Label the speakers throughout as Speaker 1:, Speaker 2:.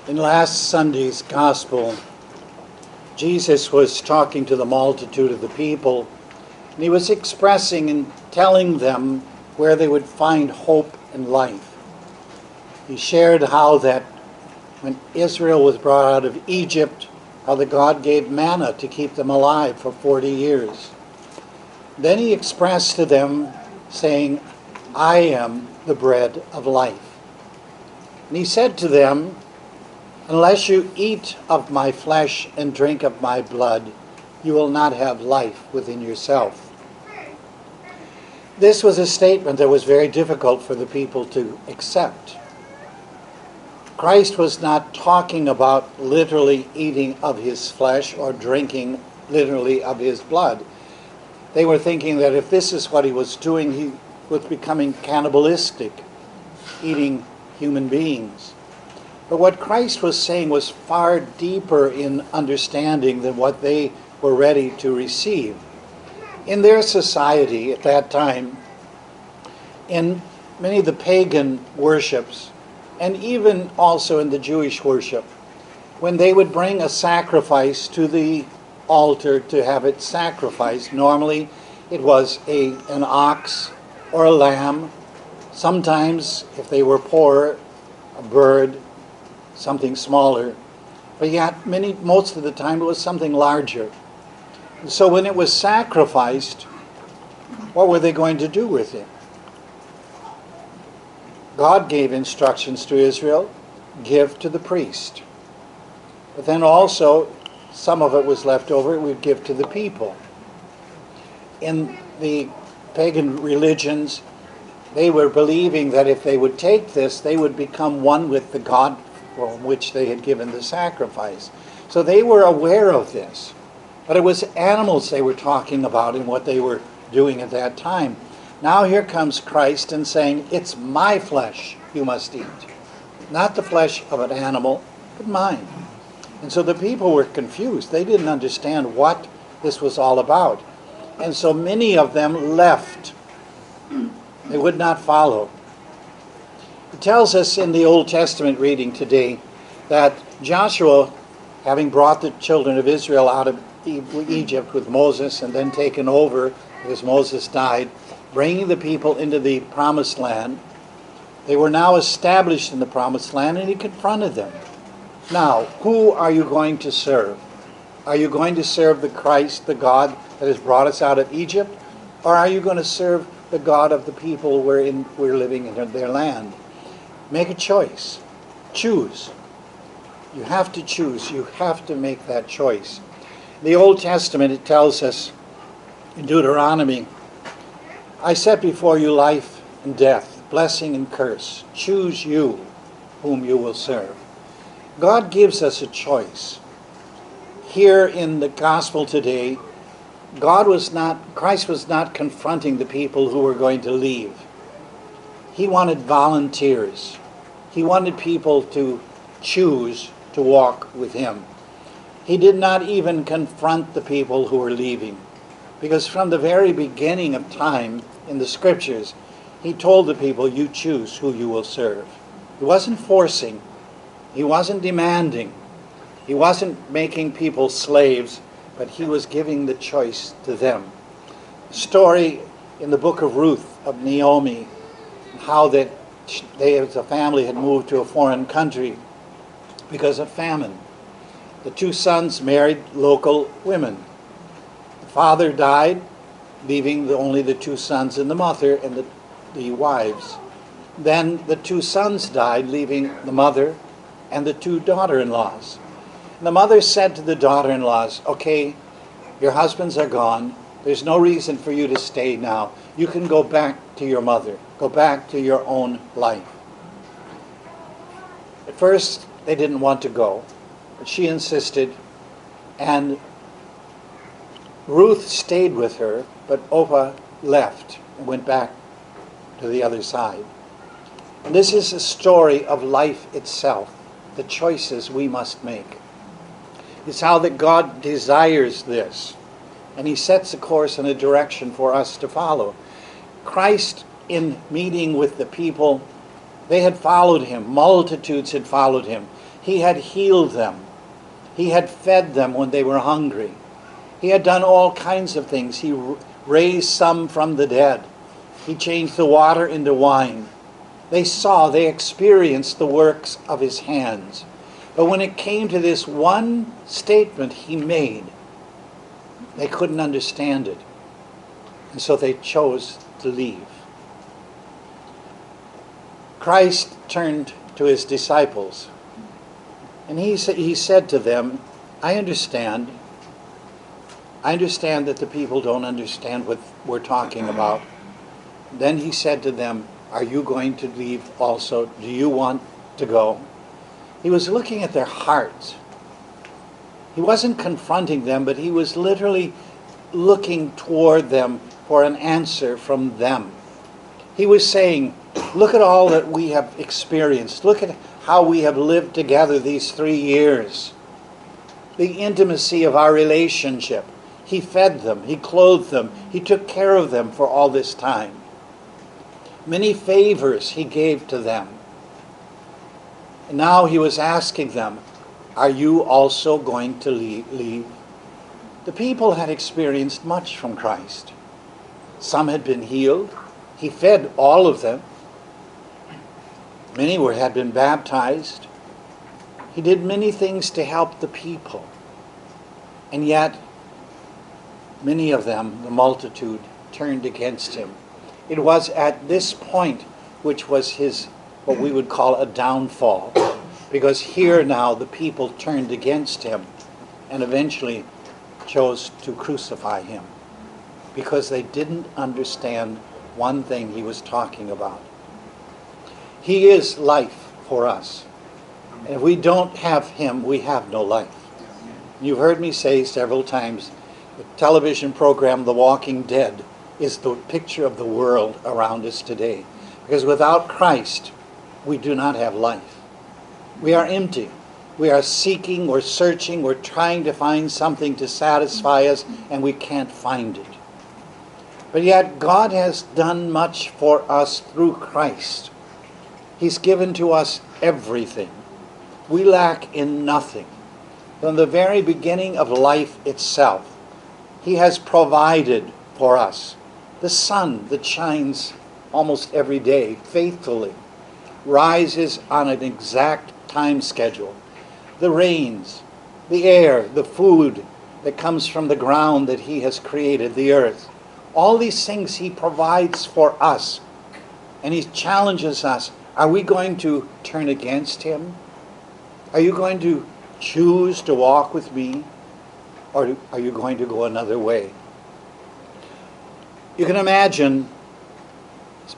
Speaker 1: In last Sunday's gospel, Jesus was talking to the multitude of the people, and he was expressing and telling them where they would find hope and life. He shared how that when Israel was brought out of Egypt, how the God gave manna to keep them alive for 40 years. Then he expressed to them, saying, I am the bread of life. And he said to them, unless you eat of my flesh and drink of my blood, you will not have life within yourself. This was a statement that was very difficult for the people to accept. Christ was not talking about literally eating of his flesh or drinking literally of his blood. They were thinking that if this is what he was doing, he was becoming cannibalistic, eating human beings. But what Christ was saying was far deeper in understanding than what they were ready to receive. In their society at that time, in many of the pagan worships, and even also in the Jewish worship, when they would bring a sacrifice to the altar to have it sacrificed, normally it was an ox or a lamb. Sometimes, if they were poor, a bird, something smaller, but yet most of the time it was something larger. And so when it was sacrificed, what were they going to do with it? God gave instructions to Israel, give to the priest. But then also, some of it was left over, it would give to the people. In the pagan religions, they were believing that if they would take this, they would become one with the God from which they had given the sacrifice. So they were aware of this. But it was animals they were talking about in what they were doing at that time. Now here comes Christ and saying, it's my flesh you must eat. Not the flesh of an animal, but mine. And so the people were confused. They didn't understand what this was all about. And so many of them left. They would not follow. It tells us in the Old Testament reading today that Joshua, having brought the children of Israel out of Egypt with Moses and then taken over because Moses died, bringing the people into the promised land, they were now established in the promised land, and he confronted them. Now, who are you going to serve? Are you going to serve the Christ, the God that has brought us out of Egypt? Or are you going to serve the God of the people we're living in their land? Make a choice. Choose. You have to choose. You have to make that choice. In the Old Testament, it tells us in Deuteronomy, I set before you life and death, blessing and curse. Choose you whom you will serve. God gives us a choice. Here in the gospel today, Christ was not confronting the people who were going to leave. He wanted volunteers. He wanted people to choose to walk with him. He did not even confront the people who were leaving, because from the very beginning of time in the scriptures, he told the people, you choose who you will serve. He wasn't forcing. He wasn't demanding. He wasn't making people slaves, but he was giving the choice to them. The story in the book of Ruth of Naomi, how that they as a family had moved to a foreign country because of famine. The two sons married local women. The father died, leaving only the two sons and the mother and the wives. Then the two sons died, leaving the mother and the two daughter-in-laws. And the mother said to the daughter-in-laws, okay, your husbands are gone. There's no reason for you to stay now. You can go back to your mother. Go back to your own life. At first, they didn't want to go, but she insisted, and Ruth stayed with her, but Orpah left and went back to the other side. And this is a story of life itself, the choices we must make. It's how that God desires this, and he sets a course and a direction for us to follow. Christ, in meeting with the people, they had followed him. Multitudes had followed him. He He had healed them. He had fed them when they were hungry. He had done all kinds of things. He raised some from the dead. He changed the water into wine. They saw, they experienced the works of his hands. But when it came to this one statement he made, they couldn't understand it. And so they chose to leave. Christ turned to his disciples, and he said to them, I understand that the people don't understand what we're talking about. Then he said to them, are you going to leave also? Do you want to go? He was looking at their hearts. He wasn't confronting them, but he was literally looking toward them for an answer from them. He was saying, look at all that we have experienced. Look at how we have lived together these 3 years. The intimacy of our relationship. He fed them. He clothed them. He took care of them for all this time. Many favors he gave to them. And now he was asking them, are you also going to leave? The people had experienced much from Christ. Some had been healed. He fed all of them. Many had been baptized. He did many things to help the people. And yet, many of them, the multitude, turned against him. It was at this point which was his, what we would call a downfall. Because here now the people turned against him and eventually chose to crucify him. Because they didn't understand one thing he was talking about. He is life for us. And if we don't have him, we have no life. You've heard me say several times, the television program The Walking Dead is the picture of the world around us today. Because without Christ, we do not have life. We are empty. We are seeking, we're searching, we're trying to find something to satisfy us, and we can't find it. But yet, God has done much for us through Christ. He's given to us everything. We lack in nothing. From the very beginning of life itself, he has provided for us. The sun that shines almost every day, faithfully, rises on an exact time schedule. The rains, the air, the food that comes from the ground that he has created, the earth. All these things he provides for us. And he challenges us. Are we going to turn against him? Are you going to choose to walk with me? Or are you going to go another way? You can imagine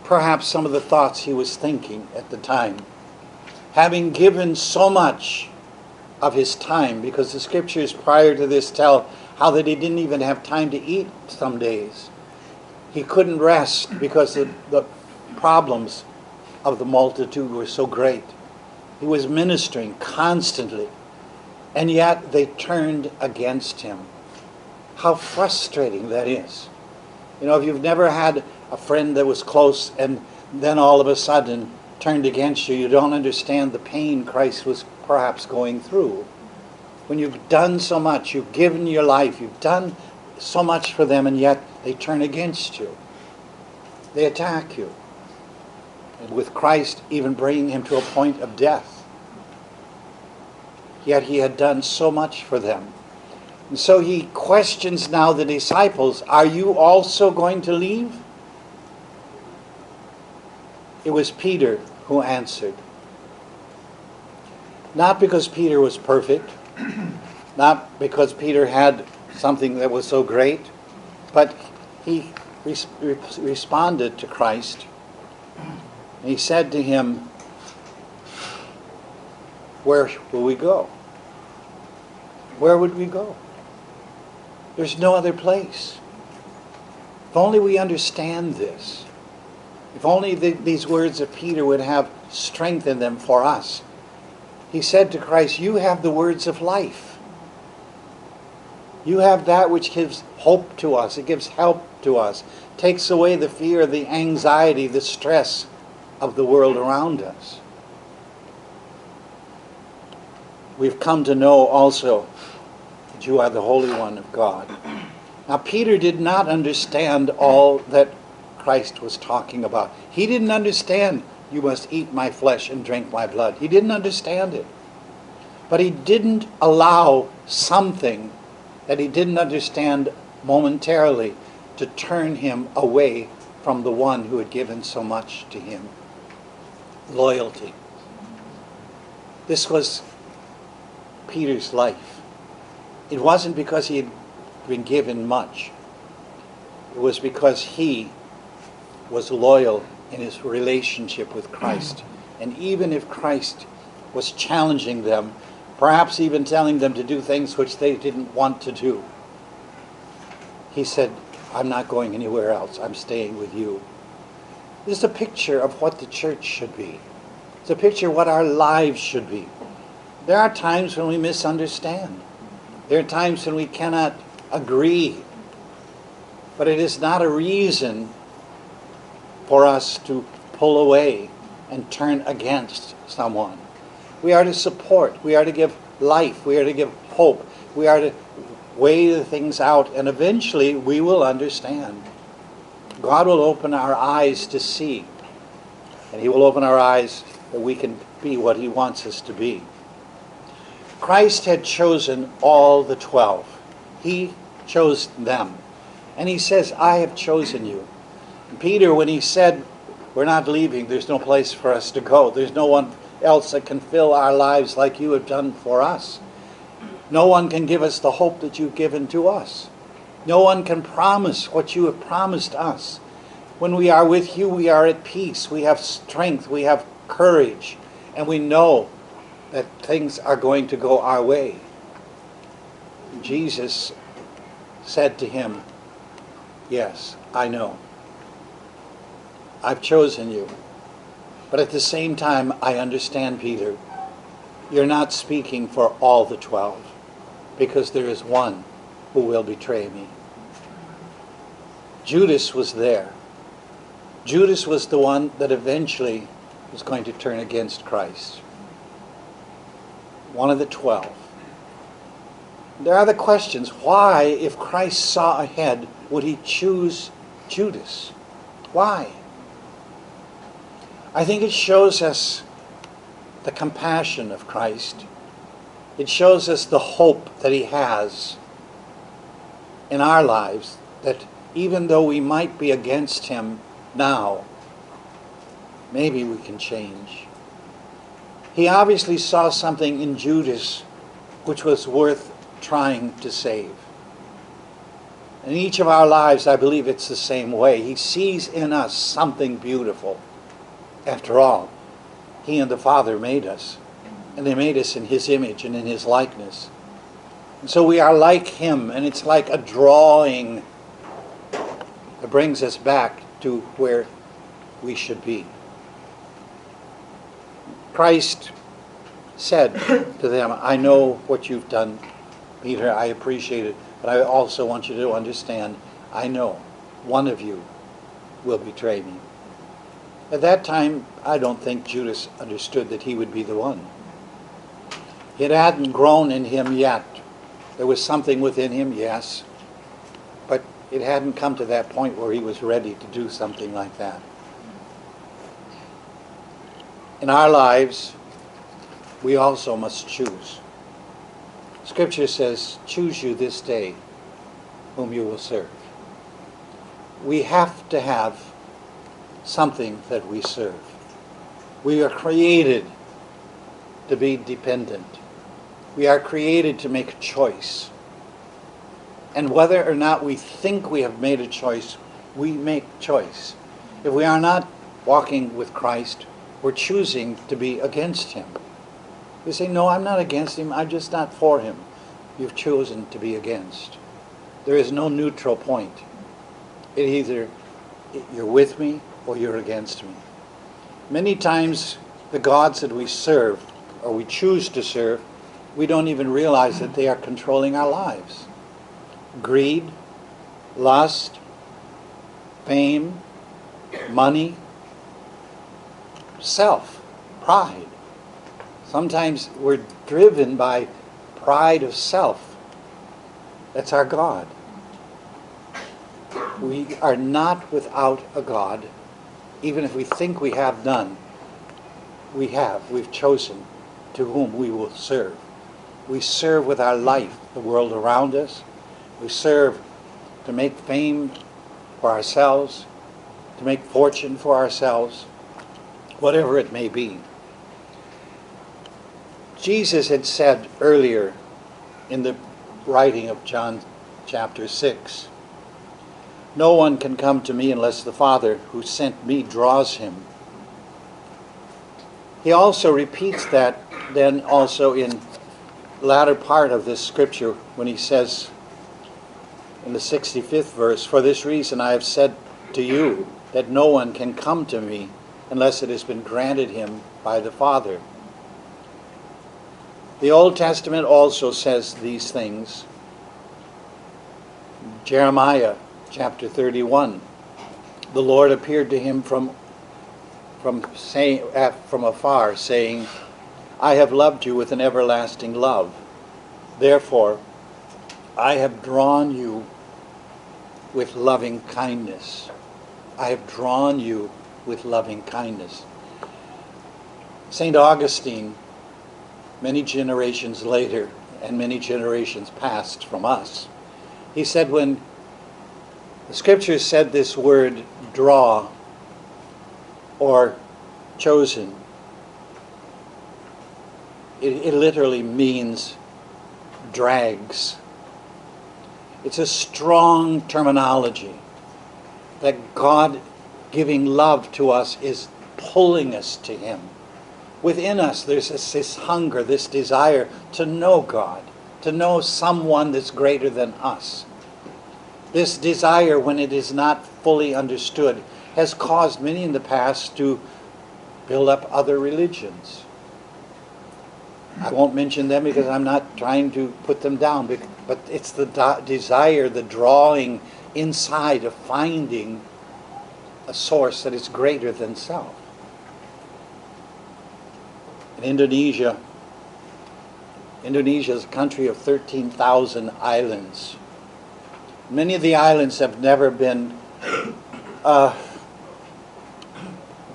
Speaker 1: perhaps some of the thoughts he was thinking at the time. Having given so much of his time, because the scriptures prior to this tell how that he didn't even have time to eat some days. He couldn't rest because the problems of the multitude were so great. He was ministering constantly, and yet they turned against him. How frustrating that is. You know, if you've never had a friend that was close and then all of a sudden turned against you, you don't understand the pain Christ was perhaps going through. When you've done so much, you've given your life, you've done so much for them, and yet they turn against you. They attack you. And with Christ even bringing him to a point of death. Yet he had done so much for them. And so he questions now the disciples, are you also going to leave? It was Peter who answered. Not because Peter was perfect, not because Peter had something that was so great, but he responded to Christ. And he said to him, where will we go? Where would we go? There's no other place. If only we understand this. If only these words of Peter would have strength in them for us. He said to Christ, you have the words of life. You have that which gives hope to us. It gives help to us. Takes away the fear, the anxiety, the stress of the world around us. we've come to know also that you are the Holy One of God. Now, Peter did not understand all that Christ was talking about. He didn't understand, you must eat my flesh and drink my blood. He didn't understand it. But he didn't allow something that he didn't understand momentarily to turn him away from the one who had given so much to him. Loyalty. This was Peter's life. It wasn't because he had been given much. It was because he was loyal in his relationship with Christ. And even if Christ was challenging them, perhaps even telling them to do things which they didn't want to do, he said, I'm not going anywhere else. I'm staying with you. This is a picture of what the church should be. It's a picture of what our lives should be. There are times when we misunderstand. There are times when we cannot agree. But it is not a reason for us to pull away and turn against someone. We are to support. We are to give life. We are to give hope. We are to weigh the things out, and eventually we will understand. God will open our eyes to see, and He will open our eyes that we can be what He wants us to be. Christ had chosen all the 12. He chose them. And He says, I have chosen you. And Peter, when he said, we're not leaving, there's no place for us to go. There's no one else that can fill our lives like you have done for us. No one can give us the hope that you've given to us. No one can promise what you have promised us. When we are with you, we are at peace. We have strength. We have courage. And we know that things are going to go our way. Jesus said to him, yes, I know. I've chosen you. But at the same time, I understand, Peter, you're not speaking for all the 12, because there is one who will betray me. Judas was there. Judas was the one that eventually was going to turn against Christ. One of the 12. There are the questions. Why, if Christ saw ahead, would He choose Judas? Why? I think it shows us the compassion of Christ. It shows us the hope that He has in our lives, that even though we might be against Him now, maybe we can change. He obviously saw something in Judas which was worth trying to save. In each of our lives, I believe it's the same way. He sees in us something beautiful. After all, He and the Father made us, and they made us in His image and in His likeness. And so we are like Him, and it's like a drawing that brings us back to where we should be. Christ said to them, I know what you've done, Peter, I appreciate it, but I also want you to understand, I know one of you will betray me. At that time, I don't think Judas understood that he would be the one. It hadn't grown in him yet. There was something within him, yes, but it hadn't come to that point where he was ready to do something like that. In our lives, we also must choose. Scripture says, choose you this day whom you will serve. We have to have something that we serve. We are created to be dependent. We are created to make a choice. And whether or not we think we have made a choice, we make choice. If we are not walking with Christ, we're choosing to be against Him. We say, no, I'm not against Him, I'm just not for Him. You've chosen to be against. There is no neutral point. It either you're with me or you're against me. Many times the gods that we serve, or we choose to serve, we don't even realize that they are controlling our lives. Greed, lust, fame, money, self, pride. Sometimes we're driven by pride of self. That's our God. We are not without a God. Even if we think we have none, we have. We've chosen to whom we will serve. We serve with our life the world around us. We serve to make fame for ourselves, to make fortune for ourselves, whatever it may be. Jesus had said earlier in the writing of John chapter 6, "No one can come to me unless the Father who sent me draws him." He also repeats that then also in the latter part of this scripture when he says in the 65th verse, "For this reason I have said to you that no one can come to me unless it has been granted him by the Father." The Old Testament also says these things. Jeremiah chapter 31, the Lord appeared to him from afar, saying, "I have loved you with an everlasting love. Therefore, I have drawn you with loving kindness." I have drawn you with loving kindness. St. Augustine, many generations later, and many generations past from us, he said when the scriptures said this word draw or chosen, it literally means drags. It's a strong terminology that God giving love to us is pulling us to him. Within us there's this hunger, this desire to know God, to know someone that's greater than us. This desire, when it is not fully understood, has caused many in the past to build up other religions. I won't mention them because I'm not trying to put them down, but it's the desire, the drawing inside of finding a source that is greater than self. In Indonesia is a country of 13,000 islands. Many of the islands have never been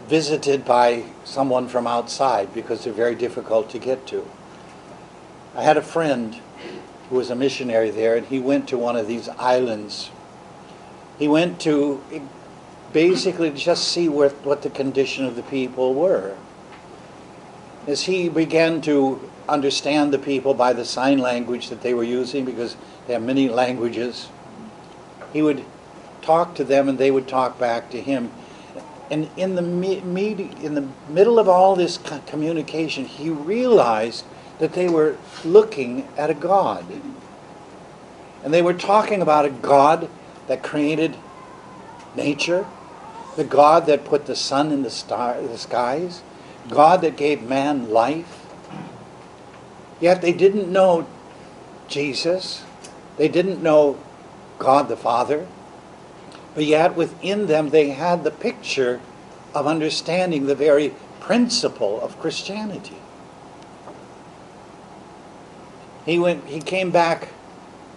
Speaker 1: visited by someone from outside because they're very difficult to get to. I had a friend who was a missionary there, and he went to one of these islands. He went to basically just see what the condition of the people were. As he began to understand the people by the sign language that they were using, because they have many languages, he would talk to them and they would talk back to him. And in the middle of all this communication, he realized that they were looking at a God. And they were talking about a God that created nature, the God that put the sun in the skies, God that gave man life. Yet they didn't know Jesus. They didn't know God the Father. But yet within them they had the picture of understanding the very principle of Christianity. He came back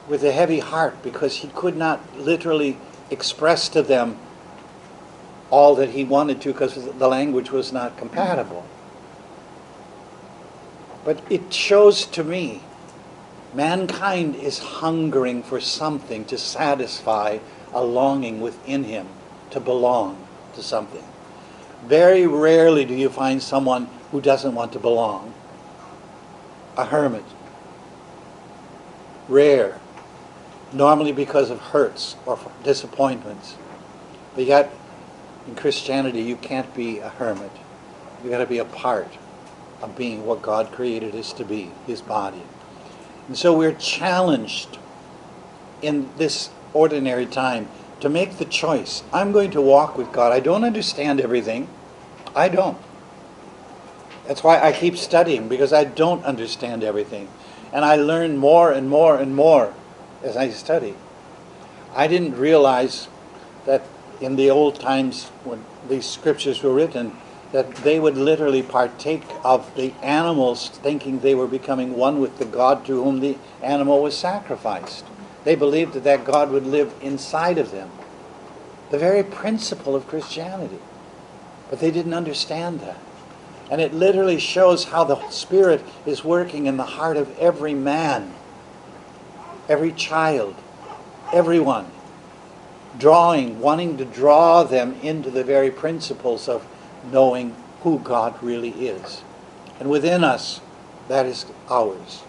Speaker 1: with a heavy heart because he could not literally express to them all that he wanted to because the language was not compatible. But it shows to me mankind is hungering for something to satisfy a longing within him to belong to something. Very rarely do you find someone who doesn't want to belong. A hermit. Rare. Normally because of hurts or disappointments. But yet, in Christianity, you can't be a hermit. You've got to be a part of being what God created us to be, his body. And so we're challenged in this ordinary time to make the choice. I'm going to walk with God. I don't understand everything. I don't. That's why I keep studying, because I don't understand everything. And I learn more and more and more as I study. I didn't realize that in the old times when these scriptures were written, that they would literally partake of the animals, thinking they were becoming one with the God to whom the animal was sacrificed. They believed that that God would live inside of them. The very principle of Christianity. But they didn't understand that. And it literally shows how the Spirit is working in the heart of every man, every child, everyone, wanting to draw them into the very principles of knowing who God really is. And within us, that is ours.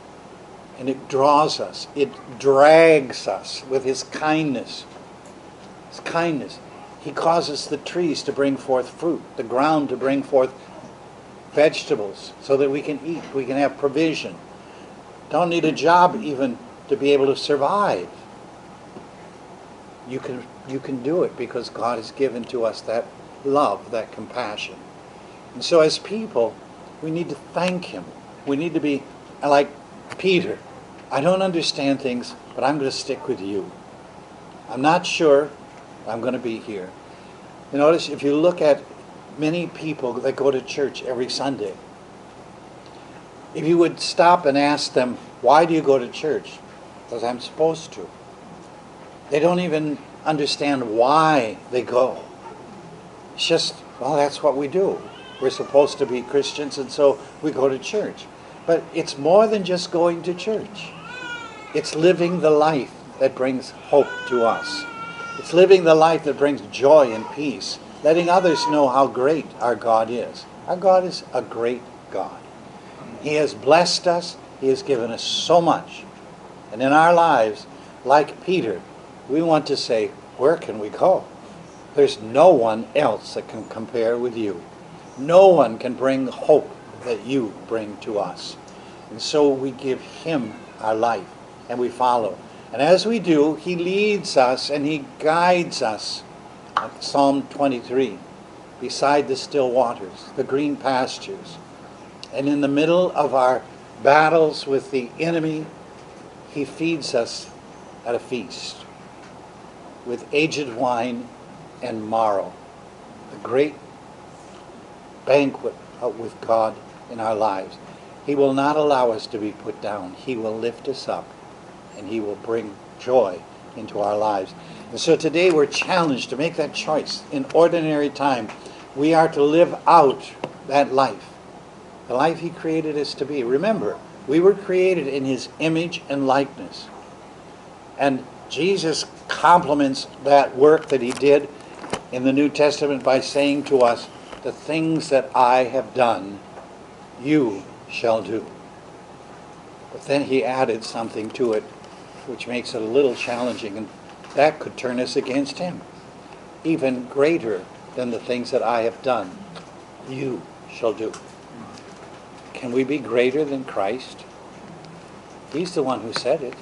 Speaker 1: And it draws us, it drags us with His kindness. His kindness. He causes the trees to bring forth fruit, the ground to bring forth vegetables, so that we can eat, we can have provision. Don't need a job even to be able to survive. You can do it because God has given to us that love, that compassion. And so as people, we need to thank Him. We need to be like Peter. I don't understand things, but I'm going to stick with you. I'm not sure, I'm going to be here. You notice, if you look at many people that go to church every Sunday, if you would stop and ask them, why do you go to church? Because I'm supposed to. They don't even understand why they go. It's just, well, that's what we do. We're supposed to be Christians, and so we go to church. But it's more than just going to church. It's living the life that brings hope to us. It's living the life that brings joy and peace, letting others know how great our God is. Our God is a great God. He has blessed us. He has given us so much. And in our lives, like Peter, we want to say, where can we go? There's no one else that can compare with you. No one can bring the hope that you bring to us. And so we give Him our life, and we follow. And as we do, He leads us and He guides us. Like Psalm 23, beside the still waters, the green pastures. And in the middle of our battles with the enemy, He feeds us at a feast with aged wine and marrow, the great banquet with God in our lives. He will not allow us to be put down. He will lift us up, and He will bring joy into our lives. And so today we're challenged to make that choice. In ordinary time, we are to live out that life, the life He created us to be. Remember, we were created in His image and likeness. And Jesus compliments that work that He did in the New Testament by saying to us, the things that I have done, you shall do. But then He added something to it which makes it a little challenging, and that could turn us against Him. Even greater than the things that I have done, you shall do. Can we be greater than Christ? He's the one who said it,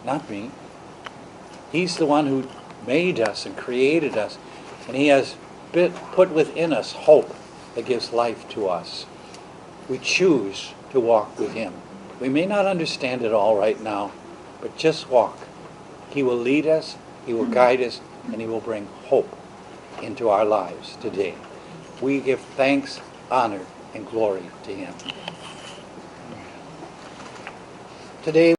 Speaker 1: not me. He's the one who made us and created us, and He has put within us hope that gives life to us. We choose to walk with Him. We may not understand it all right now, but just walk. He will lead us, He will guide us, and He will bring hope into our lives today. We give thanks, honor, and glory to Him. Today